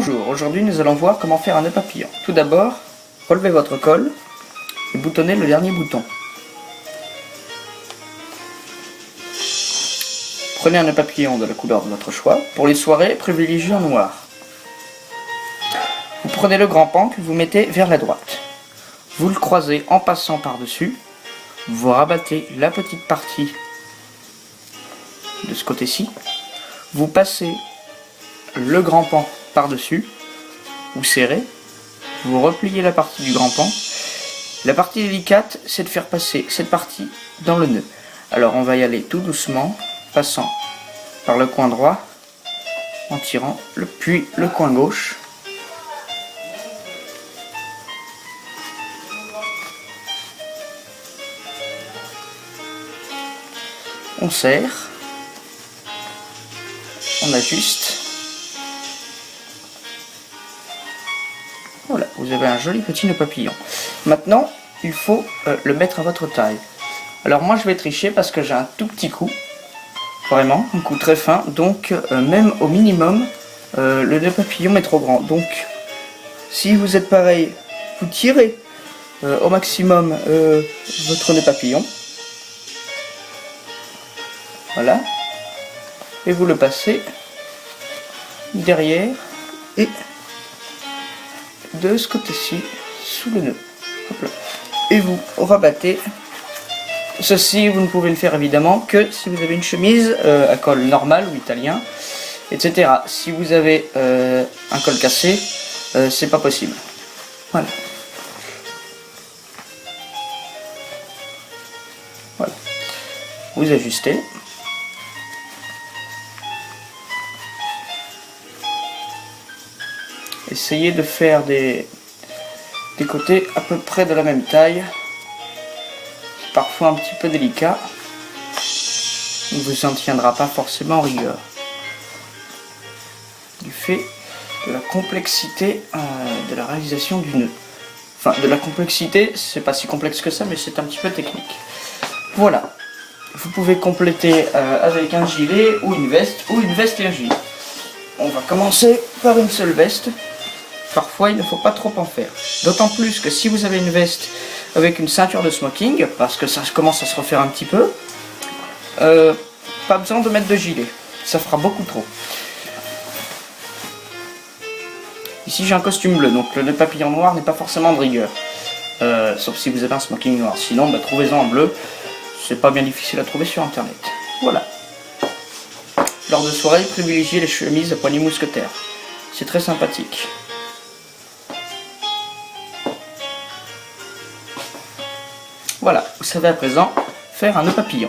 Bonjour, aujourd'hui nous allons voir comment faire un nœud papillon. Tout d'abord, relevez votre colle et boutonnez le dernier bouton. Prenez un nœud papillon de la couleur de votre choix. Pour les soirées, privilégiez en noir. Vous prenez le grand pan que vous mettez vers la droite. Vous le croisez en passant par-dessus. Vous rabattez la petite partie de ce côté-ci. Vous passez le grand pan par-dessus. Vous serrez. Vous repliez la partie du grand pan. La partie délicate, c'est de faire passer cette partie dans le nœud. Alors on va y aller tout doucement, passant par le coin droit, en tirant, puis le coin gauche. On serre, on ajuste. Voilà, vous avez un joli petit nœud papillon. Maintenant, il faut le mettre à votre taille. Alors moi je vais tricher parce que j'ai un tout petit coup, vraiment, un coup très fin, donc même au minimum, le nœud papillon est trop grand. Donc si vous êtes pareil, vous tirez au maximum votre nœud papillon. Voilà. Et vous le passez derrière et de ce côté-ci sous le nœud. Hop là. Et vous rabattez. Ceci, vous ne pouvez le faire évidemment que si vous avez une chemise à col normal ou italien, etc. Si vous avez un col cassé, c'est pas possible. Voilà. Voilà. Vous ajustez. Essayez de faire des côtés à peu près de la même taille. C'est parfois un petit peu délicat. Il ne vous en tiendra pas forcément en rigueur. Du fait de la complexité de la réalisation du nœud. Enfin, de la complexité, c'est pas si complexe que ça, mais c'est un petit peu technique. Voilà. Vous pouvez compléter avec un gilet ou une veste et un gilet. On va commencer par une seule veste. Parfois, il ne faut pas trop en faire. D'autant plus que si vous avez une veste avec une ceinture de smoking, parce que ça commence à se refaire un petit peu, pas besoin de mettre de gilet. Ça fera beaucoup trop. Ici, j'ai un costume bleu, donc le nœud papillon noir n'est pas forcément de rigueur. Sauf si vous avez un smoking noir. Sinon, trouvez-en en bleu. C'est pas bien difficile à trouver sur internet. Voilà. Lors de soirée, privilégiez les chemises à poignée mousquetaire. C'est très sympathique. Voilà, vous savez à présent faire un nœud papillon.